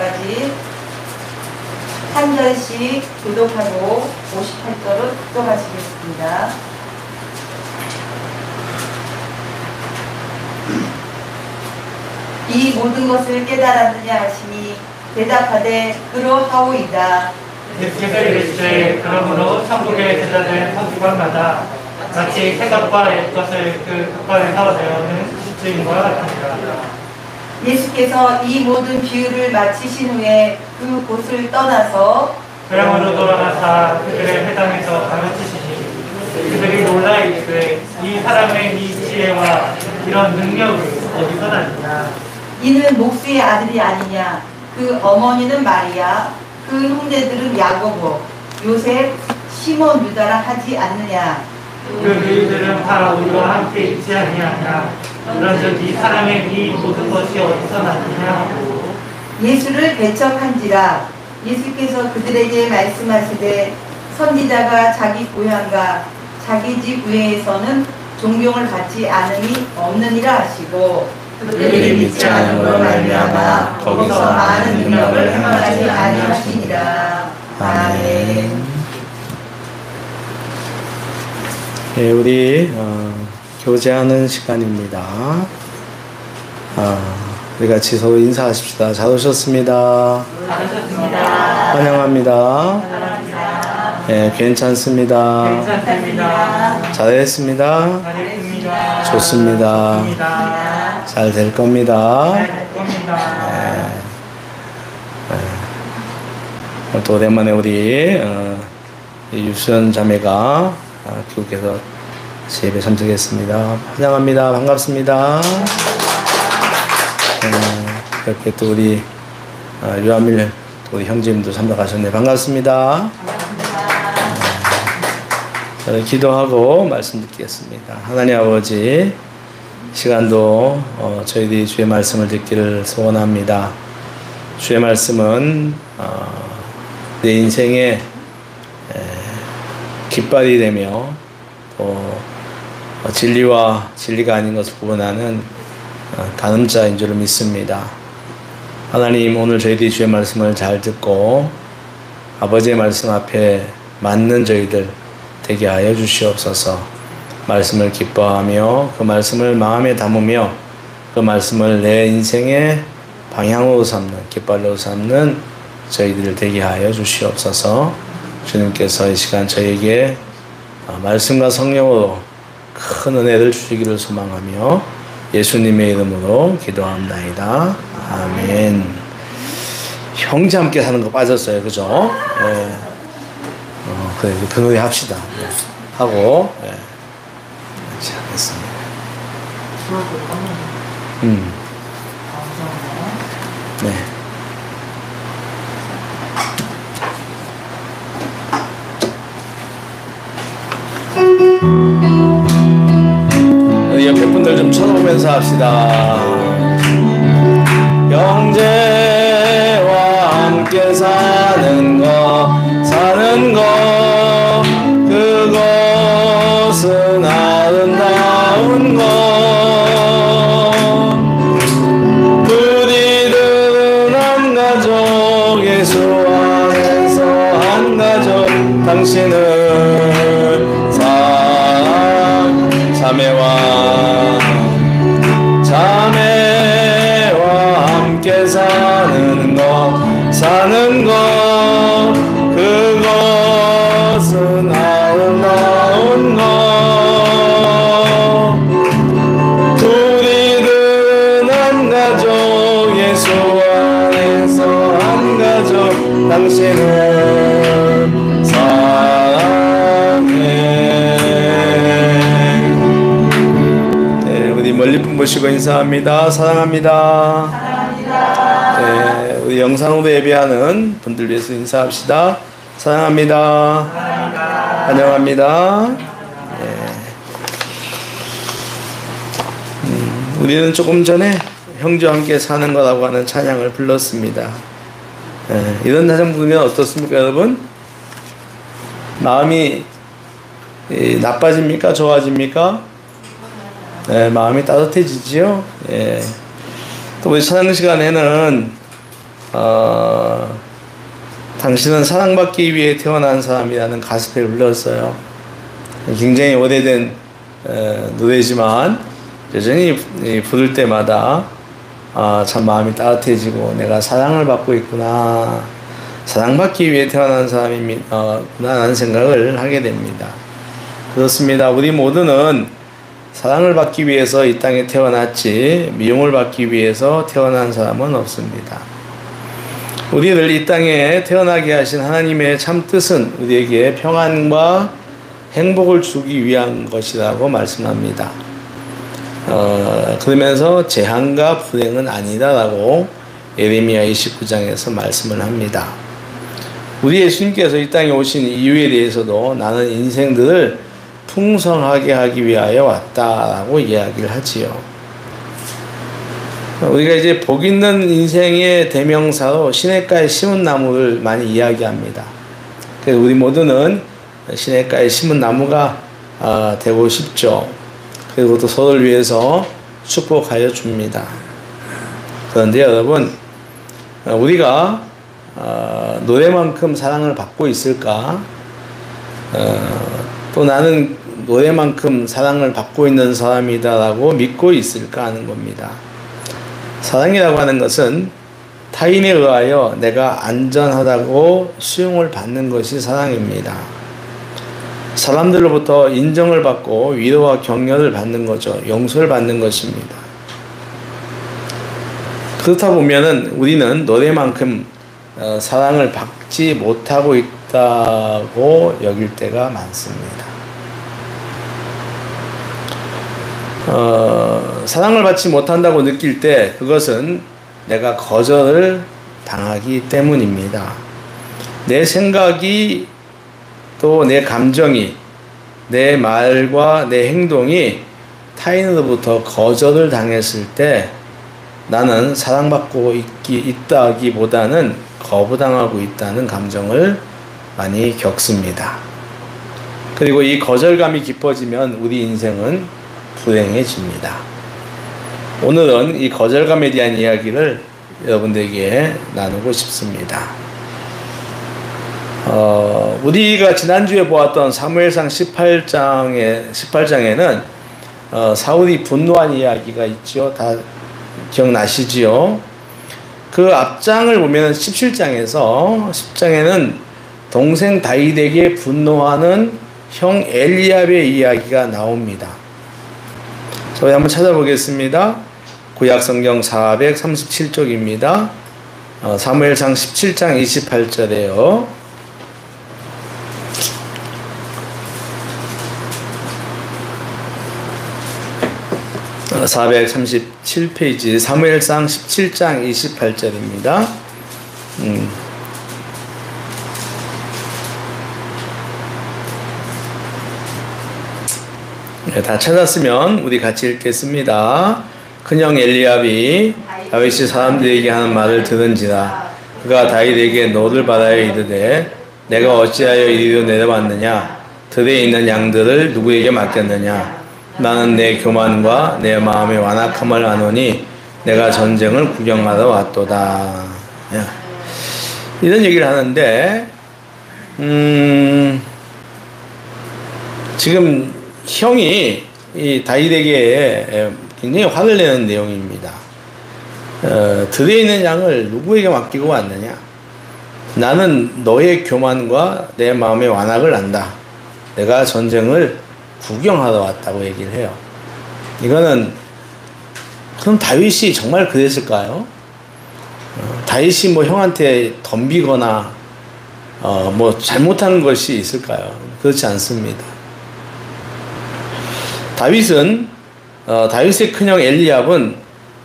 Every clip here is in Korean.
58절까지 한 절씩 교독하고 58절을 교독하시겠습니다. 이 모든 것을 깨달았느냐 하시니 대답하되 그러하오이다. 예수께서 이르시되 그러므로 천국에 제자된 성수관마다 마치 새것과 옛것을 그 덕간에서 내어오는 주인과 같으니라. 예수께서 이 모든 비유를 마치신 후에 그 곳을 떠나서 고향으로 돌아가사 그들의 회당에서 가르치시니 그들이 놀라 이르되 이 사람의 이 지혜와 이런 능력을 어디서 났느냐. 이는 목수의 아들이 아니냐. 그 어머니는 마리아, 그 형제들은 야고보, 요셉, 시몬, 유다라 하지 않느냐. 그 너희들은 다 우리와 함께 있지 아니하냐. 그런즉 이 사람의 이 모든 것이 어디서 났느냐. 예수를 배척한지라. 예수께서 그들에게 말씀하시되 선지자가 자기 고향과 자기 집 외에서는 존경을 받지 않음이 없느니라 하시고 그들이 믿지 않음으로 말미암아 거기서 많은 능력을 행하지 아니하시니라. 아멘. 네, 우리 교제하는 시간입니다. 우리 같이 서로 인사하십시다. 잘 오셨습니다. 환영합니다. 네, 괜찮습니다. 잘했습니다. 좋습니다. 잘 될 겁니다. 또 오랜만에 우리 유수연 자매가 교육에서 예배 참석했습니다. 환영합니다. 반갑습니다. 이렇게 또 우리 유아밀 우리 형제님도 참석하셨네. 반갑습니다. 저는 기도하고 말씀 듣겠습니다. 하나님 아버지, 시간도 저희들이 주의 말씀을 듣기를 소원합니다. 주의 말씀은 내 인생의 깃발이 되며 또 진리와 진리가 아닌 것을 구분하는 가늠자인 줄 믿습니다. 하나님, 오늘 저희들이 주의 말씀을 잘 듣고 아버지의 말씀 앞에 맞는 저희들 되게 하여 주시옵소서. 말씀을 기뻐하며 그 말씀을 마음에 담으며 그 말씀을 내 인생의 방향으로 삼는, 깃발로 삼는 저희들 되게 하여 주시옵소서. 주님께서 이 시간 저에게 말씀과 성령으로 큰 은혜를 주시기를 소망하며 예수님의 이름으로 기도합니다. 아멘. 형제 함께 사는 거 빠졌어요. 그죠? 예. 그래, 그 노래 합시다. 네. 하고, 예. 같이 하겠습니다. 네. 옆에 분들 좀 쳐다보면서 합시다. 형제와 함께 사는 거 그것은 아름다운 것. 우리들은 한 가족, 예수 안에서 한 가족. 당신은 자매와 함께 사는 것 그것은 아름다운 것. 우리들은 한 가족, 예수 안에서 한 가족. 당신은 사랑해. 네, 우리 멀리 분 보시고 인사합니다. 사랑합니다. 네, 우리 영상으로 예배하는 분들 위해서 인사합시다. 사랑합니다. 환영합니다. 네. 우리는 조금 전에 형제와 함께 사는 거라고 하는 찬양을 불렀습니다. 네, 이런 찬양 부르면 어떻습니까, 여러분? 마음이 나빠집니까? 좋아집니까? 네, 마음이 따뜻해지지요. 예. 또 우리 찬양 시간에는 당신은 사랑받기 위해 태어난 사람이라는 가스펠을 불렀어요. 굉장히 오래된 노래지만 여전히 부를 때마다 참 마음이 따뜻해지고 내가 사랑을 받고 있구나, 사랑받기 위해 태어난 사람이구나 라는 생각을 하게 됩니다. 그렇습니다. 우리 모두는 사랑을 받기 위해서 이 땅에 태어났지 미움을 받기 위해서 태어난 사람은 없습니다. 우리를 이 땅에 태어나게 하신 하나님의 참 뜻은 우리에게 평안과 행복을 주기 위한 것이라고 말씀합니다. 그러면서 재앙과 불행은 아니다라고 예레미야 29장에서 말씀을 합니다. 우리 예수님께서 이 땅에 오신 이유에 대해서도 나는 인생들을 풍성하게 하기 위하여 왔다라고 이야기를 하지요. 우리가 이제 복 있는 인생의 대명사로 시냇가에 심은 나무를 많이 이야기합니다. 그래서 우리 모두는 시냇가에 심은 나무가 되고 싶죠. 그리고 또 서로를 위해서 축복하여 줍니다. 그런데 여러분, 우리가 노래만큼 사랑을 받고 있을까? 또 나는 노래만큼 사랑을 받고 있는 사람이다라고 믿고 있을까 하는 겁니다. 사랑이라고 하는 것은 타인에 의하여 내가 안전하다고 수용을 받는 것이 사랑입니다. 사람들로부터 인정을 받고 위로와 격려를 받는 거죠. 용서를 받는 것입니다. 그렇다 보면은 우리는 노래만큼 사랑을 받지 못하고 있다고 여길 때가 많습니다. 사랑을 받지 못한다고 느낄 때 그것은 내가 거절을 당하기 때문입니다. 내 생각이 또 내 감정이 내 말과 내 행동이 타인으로부터 거절을 당했을 때 나는 사랑받고 있다기보다는 거부당하고 있다는 감정을 많이 겪습니다. 그리고 이 거절감이 깊어지면 우리 인생은 불행해집니다. 오늘은 이 거절감에 대한 이야기를 여러분들에게 나누고 싶습니다. 우리가 지난주에 보았던 사무엘상 18장에는 사울이 분노한 이야기가 있죠. 다 기억나시지요? 그 앞장을 보면 10장에는 동생 다윗에게 분노하는 형 엘리압의 이야기가 나옵니다. 저희 한번 찾아보겠습니다. 구약성경 437쪽입니다. 사무엘상 17장 28절에요. 437페이지 사무엘상 17장 28절입니다. 네, 다 찾았으면 우리 같이 읽겠습니다. 큰형 엘리압이 다윗이 사람들에게 하는 말을 들은지라 그가 다윗에게 노를 받아야 이르되 내가 어찌하여 이리로 내려왔느냐 들에 있는 양들을 누구에게 맡겼느냐 나는 내 교만과 내 마음의 완악함을 아노니 내가 전쟁을 구경하러 왔도다. 이런 얘기를 하는데 지금 형이 이 다윗에게 굉장히 화를 내는 내용입니다. 들에 있는 양을 누구에게 맡기고 왔느냐? 나는 너의 교만과 내 마음의 완악을 안다. 내가 전쟁을 구경하러 왔다고 얘기를 해요. 이거는 그럼 다윗이 정말 그랬을까요? 다윗이 뭐 형한테 덤비거나 뭐 잘못한 것이 있을까요? 그렇지 않습니다. 다윗의 큰형 엘리압은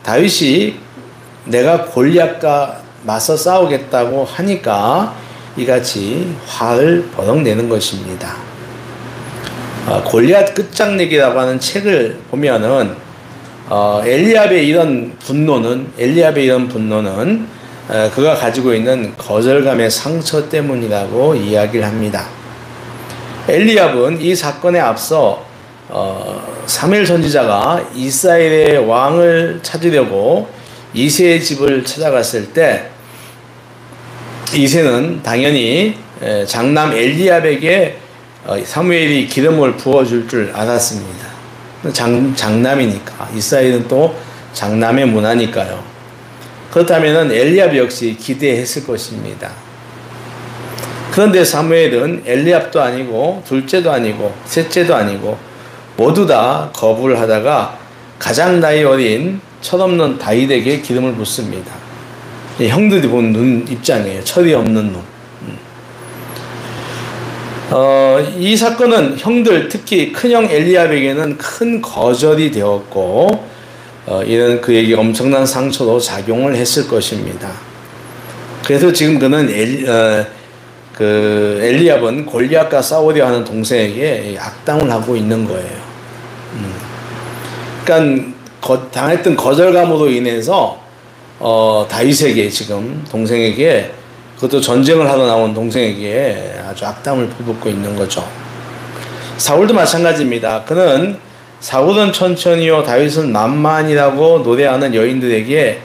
다윗이 내가 골리앗과 맞서 싸우겠다고 하니까 이같이 화를 버럭 내는 것입니다. 골리앗 끝장내기라고 하는 책을 보면은 엘리압의 이런 분노는 그가 가지고 있는 거절감의 상처 때문이라고 이야기를 합니다. 엘리압은 이 사건에 앞서 사무엘 선지자가 이스라엘의 왕을 찾으려고 이새의 집을 찾아갔을 때 이새는 당연히 장남 엘리압에게 사무엘이 기름을 부어줄 줄 알았습니다. 장남이니까. 이스라엘은 또 장남의 문화니까요. 그렇다면 엘리압 역시 기대했을 것입니다. 그런데 사무엘은 엘리압도 아니고 둘째도 아니고 셋째도 아니고 모두 다 거부를 하다가 가장 나이 어린 철없는 다윗에게 기름을 붓습니다. 형들이 보는 눈 입장이에요. 철이 없는 놈. 이 사건은 형들, 특히 큰형 엘리압에게는 큰 거절이 되었고 이는 그에게 엄청난 상처로 작용을 했을 것입니다. 그래서 지금 그는 엘리압은 골리앗과 싸우려 하는 동생에게 악담을 하고 있는 거예요. 그러니까 당했던 거절감으로 인해서 다윗에게 지금 동생에게, 그것도 전쟁을 하러 나온 동생에게 아주 악담을 퍼붓고 있는 거죠. 사울도 마찬가지입니다. 그는 사울은 천천히요 다윗은 만만이라고 노래하는 여인들에게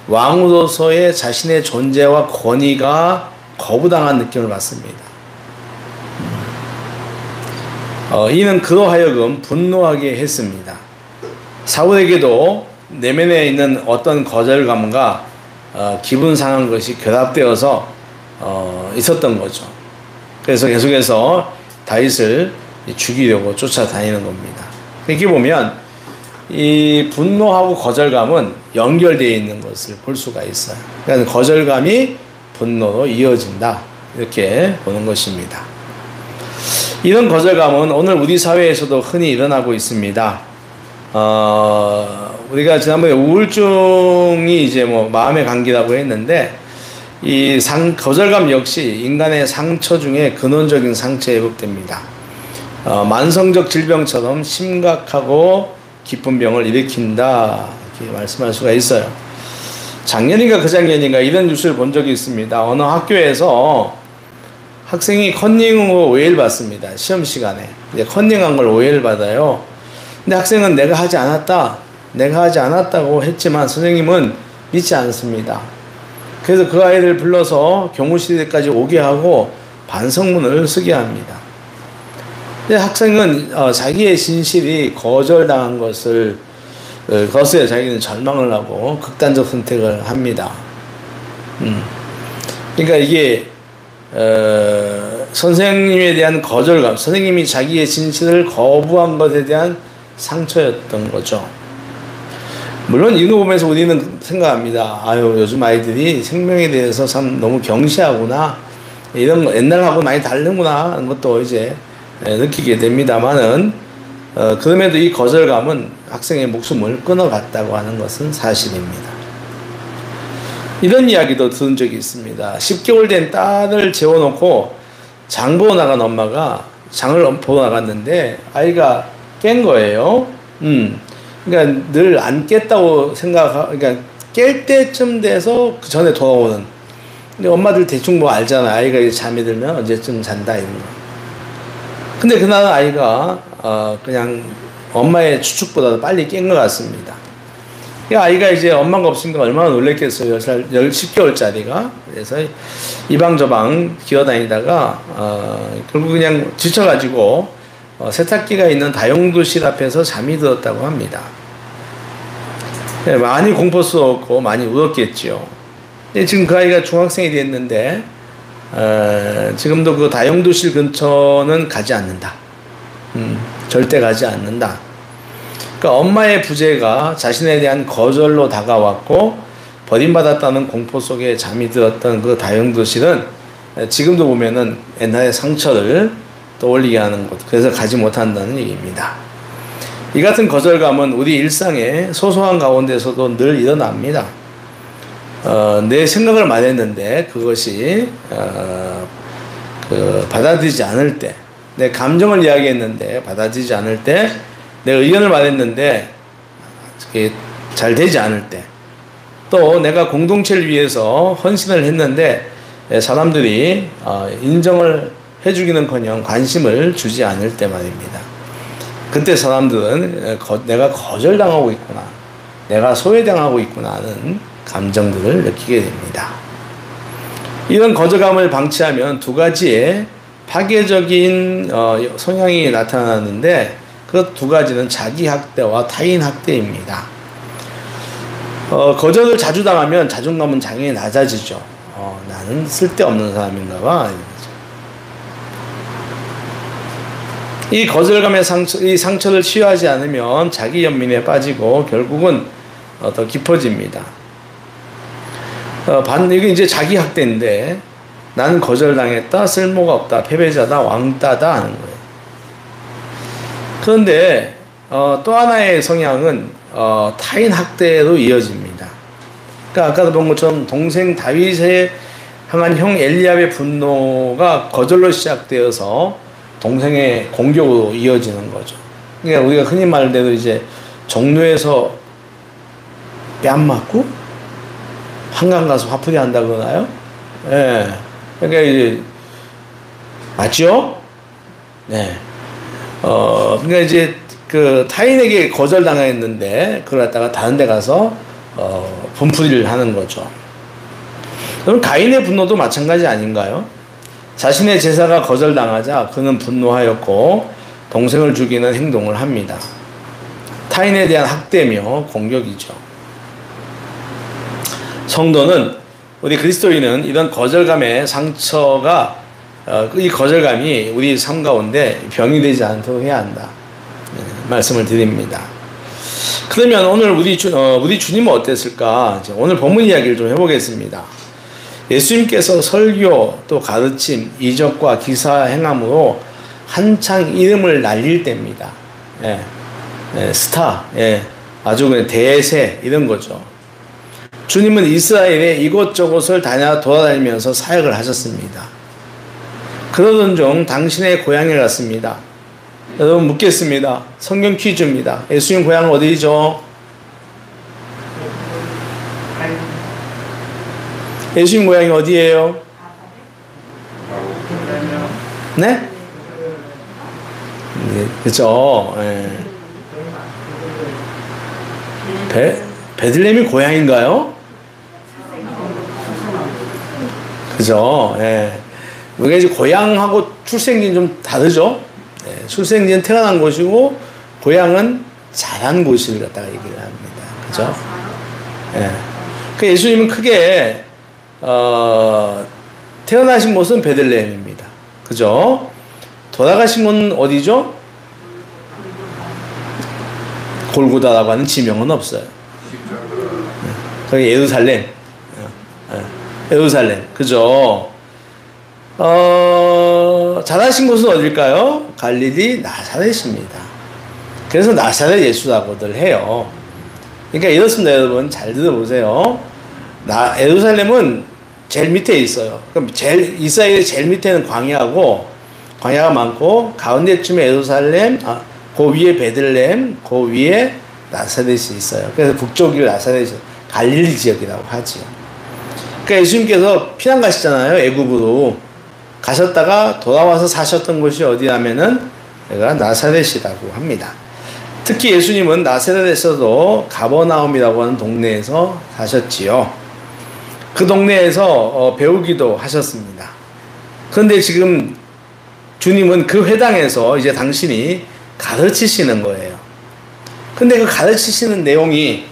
왕으로서의 자신의 존재와 권위가 거부당한 느낌을 받습니다. 이는 그로 하여금 분노하게 했습니다. 사울에게도 내면에 있는 어떤 거절감과 기분 상한 것이 결합되어서 있었던 거죠. 그래서 계속해서 다윗을 죽이려고 쫓아다니는 겁니다. 이렇게 보면 이 분노하고 거절감은 연결되어 있는 것을 볼 수가 있어요. 그러니까 거절감이 분노로 이어진다, 이렇게 보는 것입니다. 이런 거절감은 오늘 우리 사회에서도 흔히 일어나고 있습니다. 우리가 지난번에 우울증이 이제 뭐 마음의 감기라고 했는데, 이 거절감 역시 인간의 상처 중에 근원적인 상처에 회복됩니다. 만성적 질병처럼 심각하고 깊은 병을 일으킨다, 이렇게 말씀할 수가 있어요. 작년인가 그작년인가 이런 뉴스를 본 적이 있습니다. 어느 학교에서 학생이 컨닝으로 오해를 받습니다. 시험 시간에. 컨닝한 걸 오해를 받아요. 근데 학생은 내가 하지 않았다고 했지만 선생님은 믿지 않습니다. 그래서 그 아이를 불러서 교무실에까지 오게 하고 반성문을 쓰게 합니다. 근데 학생은 자기의 진실이 거절당한 것에 자기는 절망을 하고 극단적 선택을 합니다. 그러니까 이게 선생님에 대한 거절감, 선생님이 자기의 진실을 거부한 것에 대한 상처였던 거죠. 물론 이거 보면서 우리는 생각합니다. 아유, 요즘 아이들이 생명에 대해서 참 너무 경시하구나, 이런 거 옛날하고 많이 다르구나 하는 것도 이제 느끼게 됩니다만은, 그럼에도 이 거절감은 학생의 목숨을 끊어갔다고 하는 것은 사실입니다. 이런 이야기도 들은 적이 있습니다. 10개월 된 딸을 재워놓고 장 보러 나간 엄마가 장을 보러 나갔는데 아이가 깬 거예요. 그러니까 늘 안 깼다고 그러니까 깰 때쯤 돼서 그 전에 돌아오는. 근데 엄마들 대충 뭐 알잖아. 아이가 이제 잠이 들면 언제쯤 잔다, 이런 거. 근데 그날은 아이가 그냥 엄마의 추측보다도 빨리 깬 것 같습니다. 아이가 이제 엄마가 없으니까 얼마나 놀랬겠어요. 10개월짜리가. 그래서 이방저방 기어다니다가 결국 그냥 지쳐가지고 세탁기가 있는 다용도실 앞에서 잠이 들었다고 합니다. 많이 공포스럽고 많이 울었겠죠. 지금 그 아이가 중학생이 됐는데 지금도 그 다용도실 근처는 가지 않는다. 절대 가지 않는다. 그러니까 엄마의 부재가 자신에 대한 거절로 다가왔고 버림받았다는 공포 속에 잠이 들었던 그 다용도실은 지금도 보면은 옛날의 상처를 떠올리게 하는 것, 그래서 가지 못한다는 얘기입니다. 이 같은 거절감은 우리 일상의 소소한 가운데서도 늘 일어납니다. 내 생각을 말했는데 그것이 받아들이지 않을 때, 내 감정을 이야기했는데 받아들이지 않을 때, 내 의견을 말했는데 그게 잘 되지 않을 때, 또 내가 공동체를 위해서 헌신을 했는데 사람들이 인정을 해주기는커녕 관심을 주지 않을 때 말입니다. 그때 사람들은 내가 거절당하고 있구나, 내가 소외당하고 있구나 하는 감정들을 느끼게 됩니다. 이런 거절감을 방치하면 두 가지의 파괴적인 성향이 나타나는데 그 두 가지는 자기 학대와 타인 학대입니다. 거절을 자주 당하면 자존감은 당연히 낮아지죠. 나는 쓸데없는 사람인가 봐. 이 거절감의 이 상처를 치유하지 않으면 자기 연민에 빠지고 결국은 더 깊어집니다. 이게 이제 자기 학대인데 나는 거절당했다, 쓸모가 없다, 패배자다, 왕따다 하는 거예요. 그런데 또 하나의 성향은 타인 학대로 이어집니다. 그러니까 아까도 본 것처럼 동생 다윗에 향한 형 엘리압의 분노가 거절로 시작되어서 동생의 공격으로 이어지는 거죠. 그러니까 우리가 흔히 말대로 이제 종로에서 뺨 맞고 한강 가서 화풀이 한다 그러나요? 예. 그러니까 이제 맞죠? 네. 그러니까 이제 그 타인에게 거절당했는데 그걸 갖다가 다른 데 가서 분풀이를 하는 거죠. 그럼 가인의 분노도 마찬가지 아닌가요? 자신의 제사가 거절당하자 그는 분노하였고 동생을 죽이는 행동을 합니다. 타인에 대한 학대며 공격이죠. 성도는 우리 그리스도인은 이런 거절감의 상처가 이 거절감이 우리 삶 가운데 병이 되지 않도록 해야 한다. 말씀을 드립니다. 그러면 오늘 우리 주님은 어땠을까? 오늘 본문 이야기를 좀 해보겠습니다. 예수님께서 설교 또 가르침, 이적과 기사 행함으로 한창 이름을 날릴 때입니다. 스타, 아주 그냥 대세 이런 거죠. 주님은 이스라엘의 이곳저곳을 돌아다니면서 사역을 하셨습니다. 그러던 중 당신의 고향에 갔습니다. 여러분 묻겠습니다. 성경 퀴즈입니다. 예수님 고향은 어디죠? 예수님 고향이 어디예요? 네? 그렇죠. 베들레헴이 고향인가요? 그죠? 우리가 이제 고향하고 출생지는 좀 다르죠? 출생지는 태어난 곳이고 고향은 자란 곳을 갖다가 얘기를 합니다. 그죠? 그 예수님은 크게 태어나신 곳은 베들레헴입니다. 그죠? 돌아가신 곳은 어디죠? 골고다라고 하는 지명은 없어요. 거기 예루살렘. 예루살렘. 그죠? 자라신 곳은 어딜까요? 갈릴리 나사렛입니다. 그래서 나사렛 예수라고들 해요. 그러니까 이렇습니다, 여러분. 잘 들어보세요. 예루살렘은 제일 밑에 있어요. 그럼 이스라엘의 제일 밑에는 광야가 많고, 가운데쯤에 예루살렘, 그 위에 베들레헴, 그 위에 나사렛이 있어요. 그래서 북쪽이 나사렛, 갈릴리 지역이라고 하죠. 그러니까 예수님께서 피난 가시잖아요, 애굽으로. 가셨다가 돌아와서 사셨던 곳이 어디냐면은 여기가 나사렛이라고 합니다. 특히 예수님은 나사렛에서도 가버나움이라고 하는 동네에서 사셨지요. 그 동네에서 배우기도 하셨습니다. 그런데 지금 주님은 그 회당에서 이제 당신이 가르치시는 거예요. 근데 그 가르치시는 내용이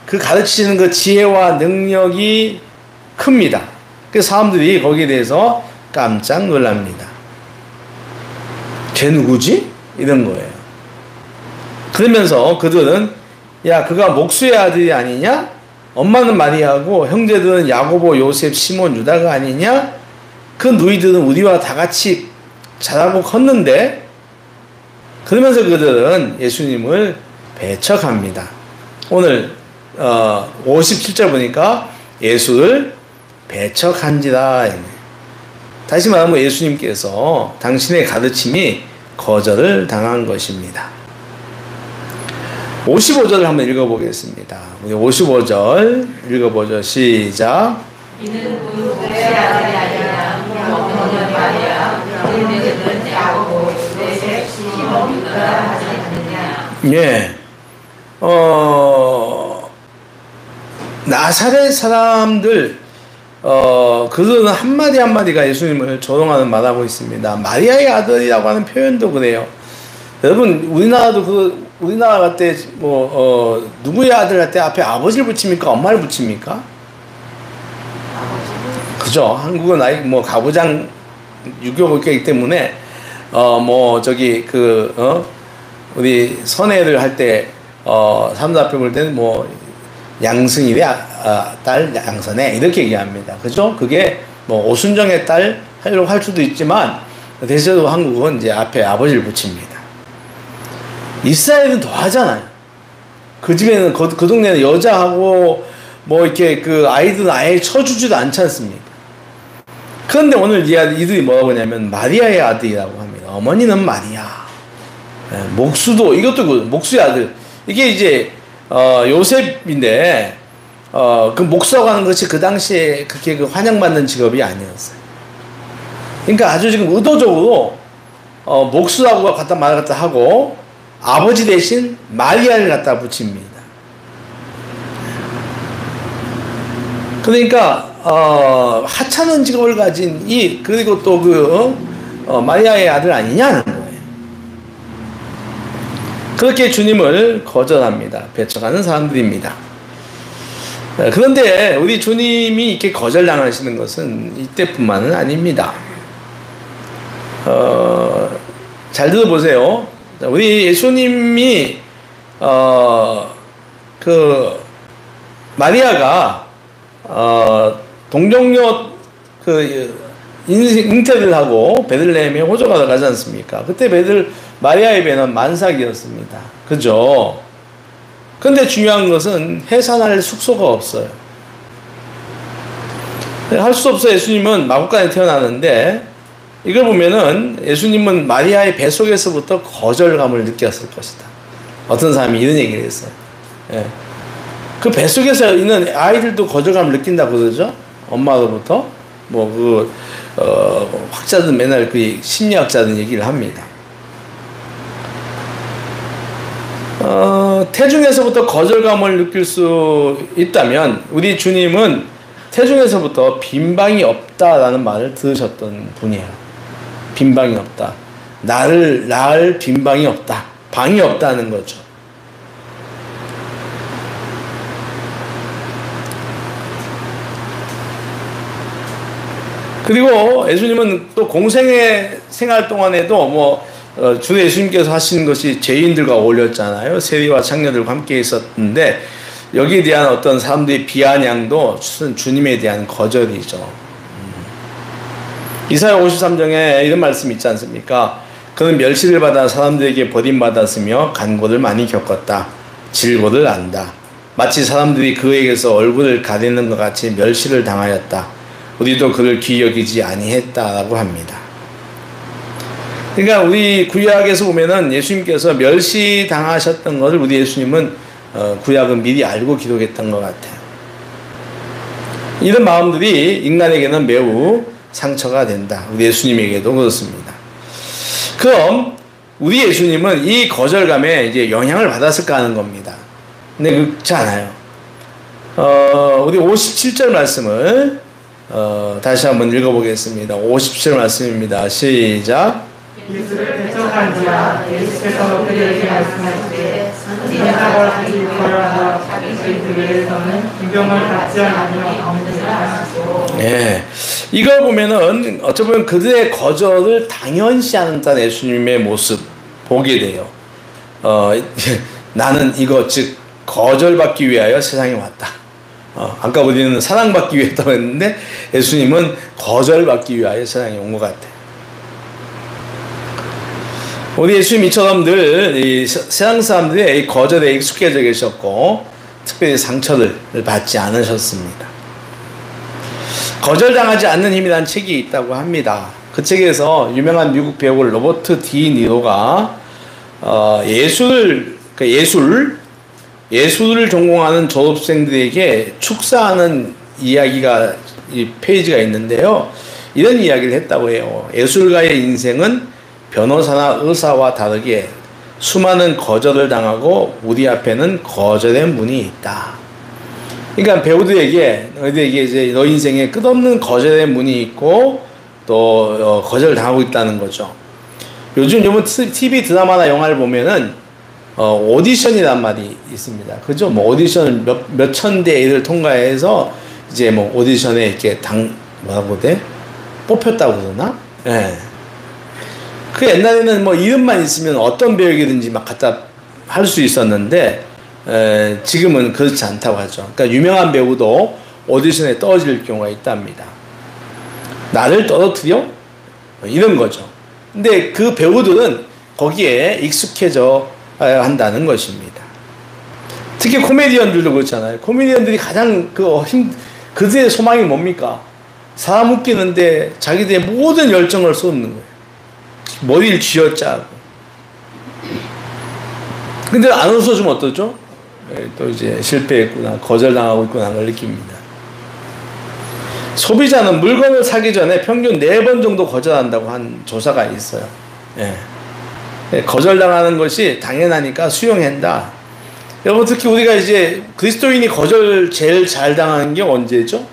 그 가르치시는 그 지혜와 능력이 큽니다. 그래서 사람들이 거기에 대해서 깜짝 놀랍니다. 쟤 누구지? 이런 거예요. 그러면서 그들은 야, 그가 목수의 아들이 아니냐? 엄마는 마리아고 형제들은 야고보, 요셉, 시몬, 유다가 아니냐? 그 누이들은 우리와 다 같이 자라고 컸는데, 그러면서 그들은 예수님을 배척합니다. 오늘 57절 보니까 예수를 배척한지라. 다시 말하면 예수님께서 당신의 가르침이 거절을 당한 것입니다. 55절을 한번 읽어보겠습니다. 우리 55절 읽어보죠. 시작. 이는 누구의 아들이 아니냐? 어머니 마리아, 너희들은 야고보, 요셉, 시몬, 유다 하지 않느냐? 예. 나사렛 사람들, 그들은 한마디 한마디가 예수님을 조롱하는 말하고 있습니다. 마리아의 아들이라고 하는 표현도 그래요. 여러분, 우리나라 갈 때, 누구의 아들 할 때 앞에 아버지를 붙입니까? 엄마를 붙입니까? 그죠? 한국은 가부장 유교국이기 때문에, 우리 선애를 할 때, 사람들 앞에 볼 때는 양승일의 딸 양선애, 이렇게 얘기합니다. 그죠? 그게 오순정의 딸 하려고 할 수도 있지만, 대체로 한국은 이제 앞에 아버지를 붙입니다. 이스라엘은 더 하잖아요. 그 집에는, 그 동네는 여자하고, 이렇게 아이들은 아예 쳐주지도 않지 않습니까? 그런데 오늘 이들이 뭐라고 하냐면, 마리아의 아들이라고 합니다. 어머니는 마리아. 목수도, 이것도 목수의 아들. 이게 이제, 요셉인데, 그 목수라고 하는 것이 그 당시에 그렇게 환영받는 직업이 아니었어요. 그러니까 아주 지금 의도적으로, 목수라고 말을 갖다 하고, 아버지 대신 마리아를 갖다 붙입니다. 그러니까, 하찮은 직업을 가진 그리고 또 마리아의 아들 아니냐는 거예요. 그렇게 주님을 거절합니다. 배척하는 사람들입니다. 그런데 우리 주님이 이렇게 거절당하시는 것은 이때뿐만은 아닙니다. 잘 들어보세요. 우리 예수님이 마리아가 동정녀 잉태를 하고 베들레헴에 호적하러 가지 않습니까? 그때 마리아의 배는 만삭이었습니다. 그죠? 근데 중요한 것은 해산할 숙소가 없어요. 할 수 없어 예수님은 마구간에 태어나는데, 이걸 보면은 예수님은 마리아의 배 속에서부터 거절감을 느꼈을 것이다. 어떤 사람이 이런 얘기를 했어요. 예. 그 배 속에서 있는 아이들도 거절감을 느낀다고 그러죠? 엄마로부터. 학자들 맨날 심리학자들 얘기를 합니다. 태중에서부터 거절감을 느낄 수 있다면, 우리 주님은 태중에서부터 빈방이 없다라는 말을 들으셨던 분이에요. 빈방이 없다. 나를 낳을 빈방이 없다. 방이 없다는 거죠. 그리고 예수님은 또 공생의 생활 동안에도 주 예수님께서 하시는 것이 죄인들과 어울렸잖아요. 세리와 창녀들과 함께 있었는데, 여기에 대한 어떤 사람들의 비아냥도 주님에 대한 거절이죠. 이사야 53장에 이런 말씀이 있지 않습니까? 그는 멸시를 받아 사람들에게 버림받았으며 간고를 많이 겪었다. 질고를 안다. 마치 사람들이 그에게서 얼굴을 가리는 것 같이 멸시를 당하였다. 우리도 그를 귀히 여기지 아니했다라고 합니다. 그러니까 우리 구약에서 보면은 예수님께서 멸시당하셨던 것을 우리 예수님은 구약은 미리 알고 기록했던 것 같아요. 이런 마음들이 인간에게는 매우 상처가 된다. 우리 예수님에게도 그렇습니다. 그럼 우리 예수님은 이 거절감에 이제 영향을 받았을까 하는 겁니다. 근데 그렇지 않아요. 우리 57절 말씀을 다시 한번 읽어보겠습니다. 57절 말씀입니다. 시작. 예수를 배척한지라 예수께서 그들에게 말씀하시되 인자가 자기 거절하다 자기 죄들에서는 기경을 받지 않으며 없느니라 하시고. 예, 이걸 보면은 어찌 보면 그들의 거절을 당연시하는 예수님의 모습 보게 돼요. 나는 이거 즉 거절받기 위하여 세상에 왔다. 아까 우리는 사랑받기 위해 했다고 했는데 예수님은 거절받기 위하여 세상에 온 것 같아요. 우리 예수님 이처럼 늘 이 세상 사람들의 거절에 익숙해져 계셨고 특별히 상처를 받지 않으셨습니다. 거절당하지 않는 힘이라는 책이 있다고 합니다. 그 책에서 유명한 미국 배우 로버트 디 니로가 예술을 전공하는 졸업생들에게 축사하는 이야기가 이 페이지가 있는데요. 이런 이야기를 했다고 해요. 예술가의 인생은 변호사나 의사와 다르게 수많은 거절을 당하고 우리 앞에는 거절의 문이 있다. 그러니까 배우들에게 너희들에게 이제 너 인생에 끝없는 거절의 문이 있고 또 거절당하고 있다는 거죠. 요즘 TV 드라마나 영화를 보면은 오디션이란 말이 있습니다. 그죠? 뭐 오디션을 몇 천 대를 통과해서 이제 뭐 오디션에 이렇게 뭐라고 돼? 뽑혔다고 그러나? 예. 그 옛날에는 뭐 이름만 있으면 어떤 배역이든지 막 갖다 할 수 있었는데 지금은 그렇지 않다고 하죠. 그러니까 유명한 배우도 오디션에 떨어질 경우가 있답니다. 나를 떨어뜨려? 이런 거죠. 근데 그 배우들은 거기에 익숙해져 한다는 것입니다. 특히 코미디언들도 그렇잖아요. 코미디언들이 가장 그들의 소망이 뭡니까? 사람 웃기는데 자기들의 모든 열정을 쏟는 거예요. 머리를 쥐어짜고. 근데 안 웃어주면 어떠죠? 또 이제 실패했구나, 거절당하고 있구나 하는 걸 느낍니다. 소비자는 물건을 사기 전에 평균 4번 정도 거절한다고 한 조사가 있어요. 예. 거절당하는 것이 당연하니까 수용한다. 여러분, 특히 우리가 이제 그리스도인이 거절 제일 잘 당하는 게 언제죠?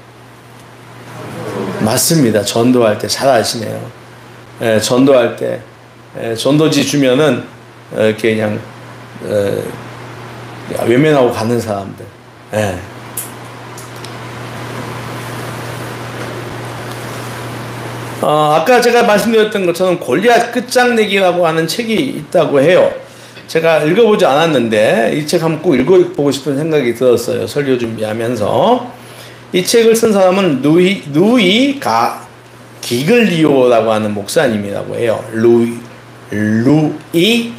맞습니다. 전도할 때. 잘 아시네요. 예, 전도할 때. 전도지 주면은 이렇게 그냥 외면하고 가는 사람들. 예. 아까 제가 말씀드렸던 것처럼 골리앗 끝장내기라고 하는 책이 있다고 해요. 제가 읽어보지 않았는데 이 책 한번 꼭 읽어보고 싶은 생각이 들었어요. 설교 준비하면서. 이 책을 쓴 사람은 루이 기글리오라고 하는 목사님이라고 해요. 루이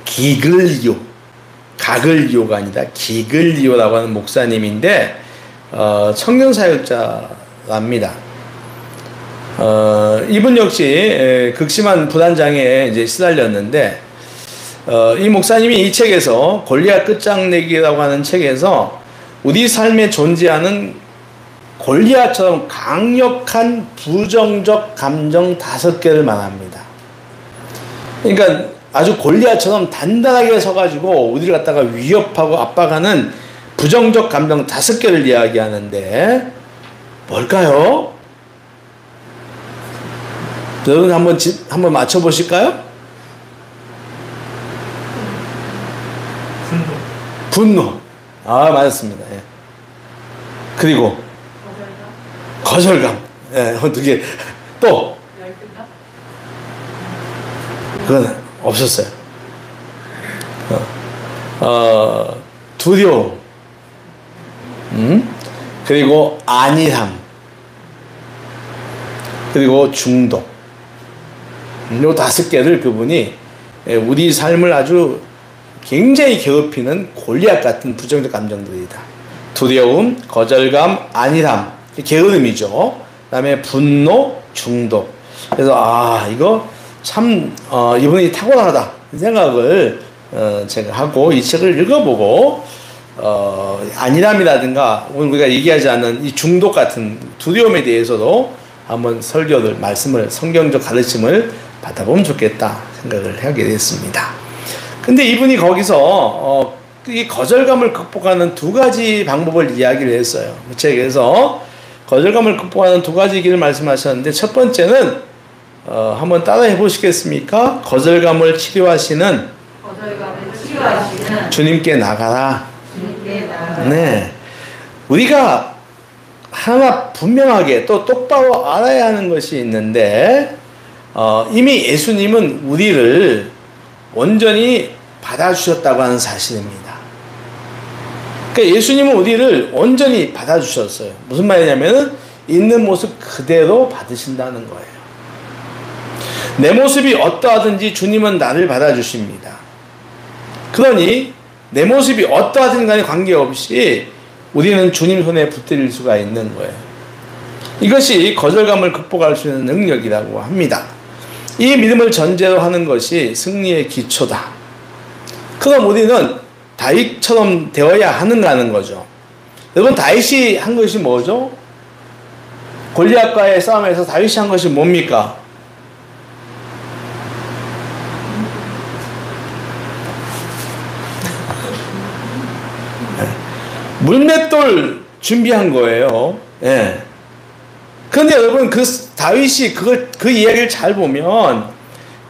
기글리오. 가글리오가 아니라 기글리오라고 하는 목사님인데 청년사역자랍니다. 이분 역시 극심한 불안장애에 이제 시달렸는데 이 목사님이 이 책에서 골리앗 끝장내기라고 하는 책에서 우리 삶에 존재하는 골리앗처럼 강력한 부정적 감정 5개를 말합니다. 그러니까 아주 골리앗처럼 단단하게 서가지고 우리를 갖다가 위협하고 압박하는 부정적 감정 5개를 이야기하는데 뭘까요? 여러분 한번 맞춰보실까요? 분노. 맞았습니다. 예. 그리고 거절감. 예, 어떻게 또 그건 없었어요. 두려움. 그리고 안일함. 그리고 중독. 요 5개를 그분이 우리 삶을 아주 굉장히 괴롭히는 골리앗 같은 부정적 감정들이다. 두려움, 거절감, 안일함, 게으름이죠. 그 다음에 분노, 중독. 그래서 이거 참 이분이 탁월하다 생각을 제가 하고 이 책을 읽어보고 안일함이라든가 오늘 우리가 얘기하지 않는 이 중독 같은 두려움에 대해서도 한번 말씀을 성경적 가르침을 받아보면 좋겠다 생각을 하게 됐습니다. 근데 이분이 거기서 이 거절감을 극복하는 2가지 방법을 이야기를 했어요. 그 책에서 거절감을 극복하는 2가지 길을 말씀하셨는데 첫 번째는 한번 따라해 보시겠습니까? 거절감을 치료하시는 주님께 나가라. 네, 우리가 하나 분명하게 또 똑바로 알아야 하는 것이 있는데 이미 예수님은 우리를 온전히 받아주셨다고 하는 사실입니다. 그러니까 예수님은 우리를 온전히 받아주셨어요. 무슨 말이냐면 있는 모습 그대로 받으신다는 거예요. 내 모습이 어떠하든지 주님은 나를 받아주십니다. 그러니 내 모습이 어떠하든 간에 관계없이 우리는 주님 손에 붙들릴 수가 있는 거예요. 이것이 거절감을 극복할 수 있는 능력이라고 합니다. 이 믿음을 전제로 하는 것이 승리의 기초다. 그럼 우리는 다윗처럼 되어야 하는가 하는 거죠. 여러분, 다윗이 한 것이 뭐죠? 골리앗과의 싸움에서 다윗이 한 것이 뭡니까? 물맷돌 준비한 거예요. 예. 그런데 여러분 다윗이 그 이야기를 잘 보면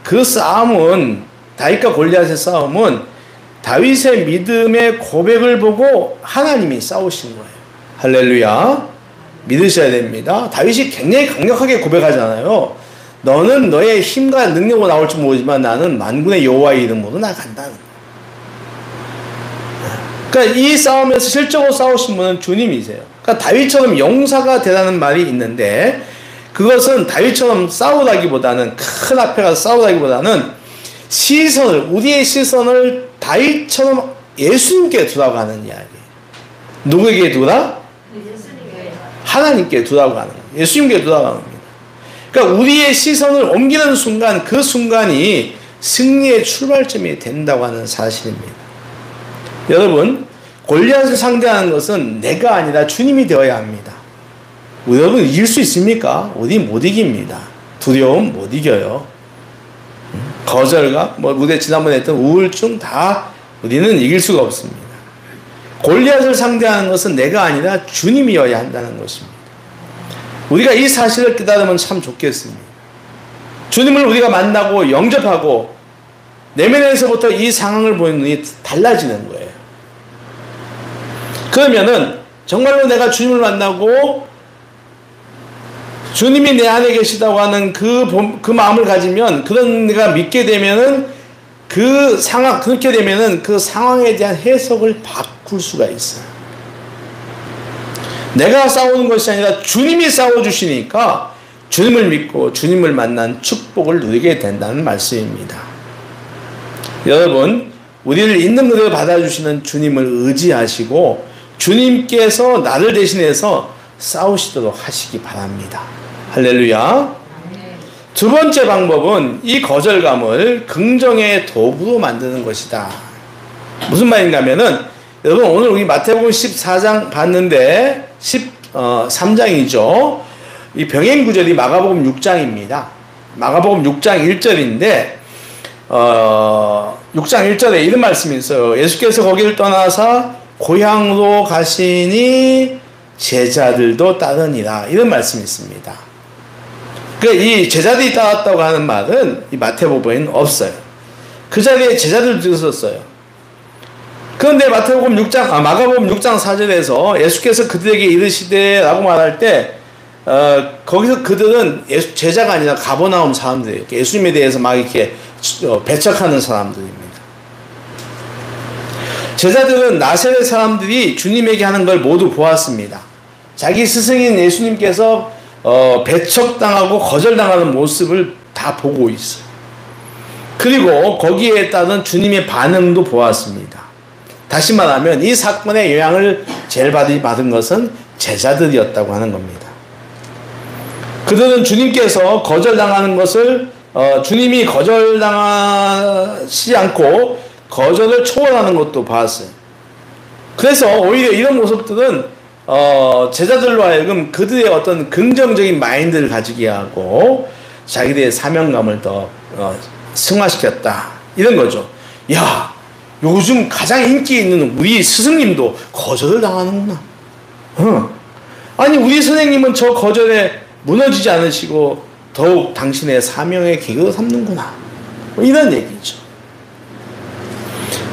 그 싸움은 다윗과 골리앗의 싸움은 다윗의 믿음의 고백을 보고 하나님이 싸우신 거예요. 할렐루야. 믿으셔야 됩니다. 다윗이 굉장히 강력하게 고백하잖아요. 너는 너의 힘과 능력으로 나올지 모르지만 나는 만군의 여호와의 이름으로 나간다는 거예요. 그러니까 이 싸움에서 실적으로 싸우신 분은 주님이세요. 그러니까 다윗처럼 용사가 되라는 말이 있는데 그것은 다윗처럼 싸우다기보다는 큰 앞에 가서 싸우다기보다는 우리의 시선을 다윗처럼 예수님께 두라고 하는 이야기예요. 누구에게 두라? 하나님께 두라고 하는 거예요. 예수님께 두라고 하는 겁니다. 그러니까 우리의 시선을 옮기는 순간 그 순간이 승리의 출발점이 된다고 하는 사실입니다. 여러분, 골리앗을 상대하는 것은 내가 아니라 주님이 되어야 합니다. 여러분 이길 수 있습니까? 우리 못 이깁니다. 두려움 못 이겨요. 거절감, 우리 지난번에 했던 우울증 다 우리는 이길 수가 없습니다. 골리앗을 상대하는 것은 내가 아니라 주님이어야 한다는 것입니다. 우리가 이 사실을 깨달으면 참 좋겠습니다. 주님을 우리가 만나고 영접하고 내면에서부터 이 상황을 보는 눈이 달라지는 거예요. 그러면은 정말로 내가 주님을 만나고 주님이 내 안에 계시다고 하는 그 마음을 가지면 그런 내가 믿게 되면은 그렇게 되면은 그 상황에 대한 해석을 바꿀 수가 있어요. 내가 싸우는 것이 아니라 주님이 싸워주시니까 주님을 믿고 주님을 만난 축복을 누리게 된다는 말씀입니다. 여러분, 우리를 있는 그대로 받아주시는 주님을 의지하시고 주님께서 나를 대신해서 싸우시도록 하시기 바랍니다. 할렐루야. 두 번째 방법은 이 거절감을 긍정의 도구로 만드는 것이다. 무슨 말인가 하면은 여러분 오늘 우리 마태복음 14장 봤는데 13장이죠. 이 병행 구절이 마가복음 6장입니다. 마가복음 6장 1절인데 6장 1절에 이런 말씀이 있어요. 예수께서 거기를 떠나사 고향으로 가시니 제자들도 따르니라. 이런 말씀이 있습니다. 그러니까 이 제자들이 따랐다고 하는 말은 이 마태복음에는 없어요. 그 자리에 제자들도 있었어요. 그런데 마가복음 6장 4절에서 예수께서 그들에게 이르시되 라고 말할 때 거기서 그들은 제자가 아니라 가버나움 사람들이에요. 예수님에 대해서 막 이렇게 배척하는 사람들입니다. 제자들은 나사렛 사람들이 주님에게 하는 걸 모두 보았습니다. 자기 스승인 예수님께서 배척당하고 거절당하는 모습을 다 보고 있어요. 그리고 거기에 따른 주님의 반응도 보았습니다. 다시 말하면 이 사건의 영향을 제일 받은 것은 제자들이었다고 하는 겁니다. 그들은 주님께서 거절당하는 것을 주님이 거절당하지 않고 거절을 초월하는 것도 봤어요. 그래서 오히려 이런 모습들은 제자들로 하여금 그들의 어떤 긍정적인 마인드를 가지게 하고 자기들의 사명감을 더 승화시켰다. 이런 거죠. 야, 요즘 가장 인기 있는 우리 스승님도 거절을 당하는구나. 아니 우리 선생님은 저 거절에 무너지지 않으시고 더욱 당신의 사명의 기교로 삼는구나. 이런 얘기죠.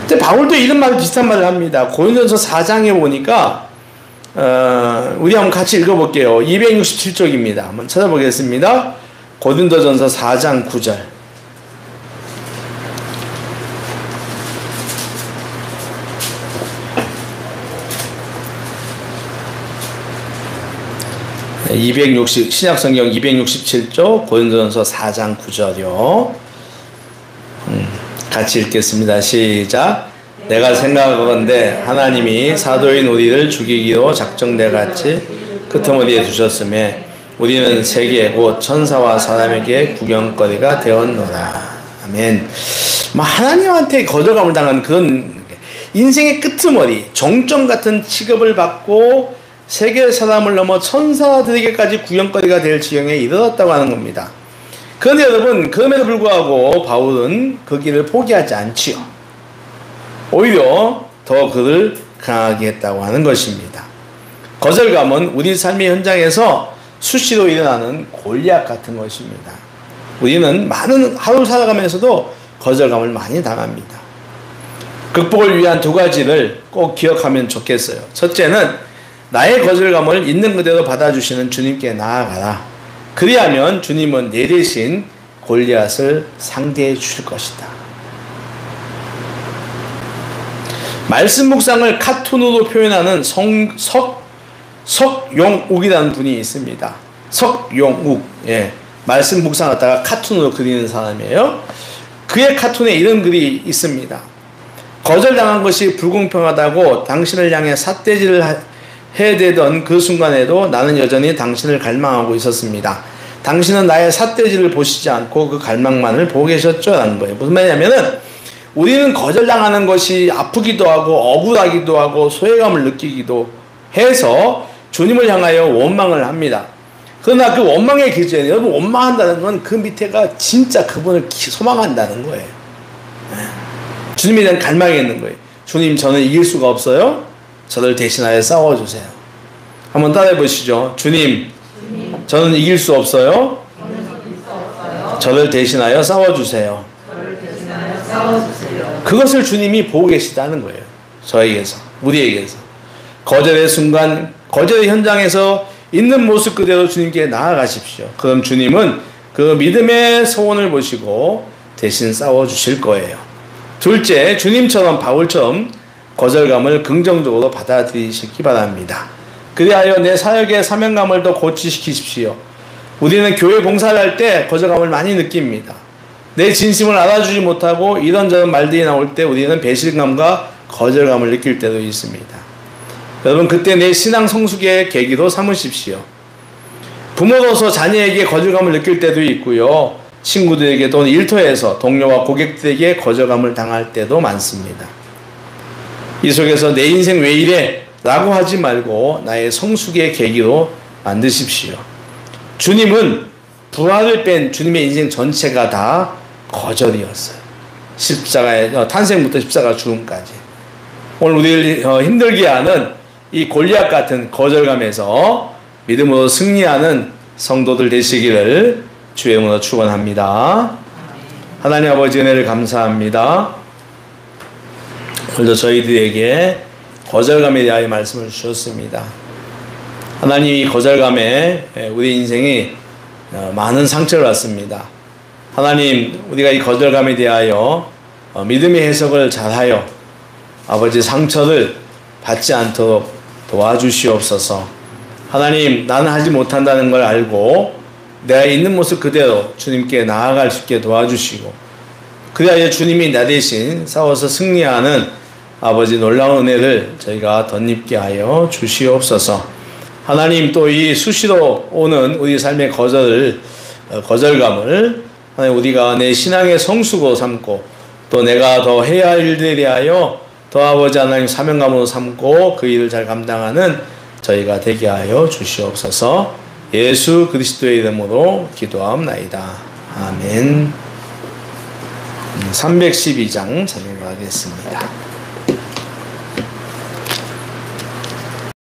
근데 바울도 이런 말 비슷한 말을 합니다. 고린도전서 4장에 보니까 우리 한번 같이 읽어볼게요. 267쪽입니다. 한번 찾아보겠습니다. 고린도전서 4장 9절. 260 신약성경 267쪽 고린도전서 4장 9절이요. 같이 읽겠습니다. 시작. 내가 생각하건대 하나님이 사도인 우리를 죽이기로 작정돼 같이 끄트머리에 두셨음에 우리는 세계 곧 천사와 사람에게 구경거리가 되었노라. 아멘. 하나님한테 거절감을 당한 그런 인생의 끄트머리, 정점 같은 취급을 받고 세계 사람을 넘어 천사들에게까지 구경거리가 될 지경에 이르렀다고 하는 겁니다. 그런데 여러분, 그럼에도 불구하고 바울은 그 길을 포기하지 않지요. 오히려 더 그를 강하게 했다고 하는 것입니다. 거절감은 우리 삶의 현장에서 수시로 일어나는 골리앗 같은 것입니다. 우리는 많은 하루 살아가면서도 거절감을 많이 당합니다. 극복을 위한 두 가지를 꼭 기억하면 좋겠어요. 첫째는 나의 거절감을 있는 그대로 받아주시는 주님께 나아가라. 그리하면 주님은 내 대신 골리앗을 상대해 주실 것이다. 말씀 묵상을 카툰으로 표현하는 석용욱이라는 분이 있습니다. 석용욱. 예. 말씀 묵상하다가 카툰으로 그리는 사람이에요. 그의 카툰에 이런 글이 있습니다. 거절당한 것이 불공평하다고 당신을 향해 삿대질을 해대던 그 순간에도 나는 여전히 당신을 갈망하고 있었습니다. 당신은 나의 삿대질을 보시지 않고 그 갈망만을 보고 계셨죠? 라는 거예요. 무슨 말이냐면은 우리는 거절당하는 것이 아프기도 하고 억울하기도 하고 소외감을 느끼기도 해서 주님을 향하여 원망을 합니다. 그러나 그 원망의 기준이, 여러분, 원망한다는 건 그 밑에가 진짜 그분을 소망한다는 거예요. 주님에 대한 갈망이 있는 거예요. 주님, 저는 이길 수가 없어요. 저를 대신하여 싸워주세요. 한번 따라해 보시죠. 주님, 저는 이길 수 없어요. 저를 대신하여 싸워주세요. 그것을 주님이 보고 계시다는 거예요. 저에게서, 우리에게서. 거절의 순간, 거절의 현장에서 있는 모습 그대로 주님께 나아가십시오. 그럼 주님은 그 믿음의 소원을 보시고 대신 싸워주실 거예요. 둘째, 주님처럼 바울처럼 거절감을 긍정적으로 받아들이시기 바랍니다. 그리하여 내 사역의 사명감을 더 고취시키십시오. 우리는 교회 봉사를 할 때 거절감을 많이 느낍니다. 내 진심을 알아주지 못하고 이런저런 말들이 나올 때 우리는 배신감과 거절감을 느낄 때도 있습니다. 여러분, 그때 내 신앙 성숙의 계기로 삼으십시오. 부모로서 자녀에게 거절감을 느낄 때도 있고요. 친구들에게 또는 일터에서 동료와 고객들에게 거절감을 당할 때도 많습니다. 이 속에서 내 인생 왜 이래? 라고 하지 말고 나의 성숙의 계기로 만드십시오. 주님은 부활을 뺀 주님의 인생 전체가 다 거절이었어요. 십자가의 탄생부터 십자가 죽음까지. 오늘 우리를 힘들게 하는 이 골리앗 같은 거절감에서 믿음으로 승리하는 성도들 되시기를 주의 이름으로 축원합니다. 하나님 아버지 은혜를 감사합니다. 오늘도 저희들에게 거절감에 대하여 말씀을 주셨습니다. 하나님, 이 거절감에 우리 인생이 많은 상처를 받습니다. 하나님, 우리가 이 거절감에 대하여 믿음의 해석을 잘하여 아버지 상처를 받지 않도록 도와주시옵소서. 하나님, 나는 하지 못한다는 걸 알고 내가 있는 모습 그대로 주님께 나아갈 수 있게 도와주시고, 그래야 주님이 나 대신 싸워서 승리하는 아버지 놀라운 은혜를 저희가 덧입게 하여 주시옵소서. 하나님, 또 이 수시로 오는 우리 삶의 거절감을 하나님, 우리가 내 신앙의 성수고 삼고 또 내가 더 해야 할 일들에 대하여 더 아버지 하나님 사명감으로 삼고 그 일을 잘 감당하는 저희가 되게 하여 주시옵소서. 예수 그리스도의 이름으로 기도하옵나이다. 아멘. 312장 전해가겠습니다.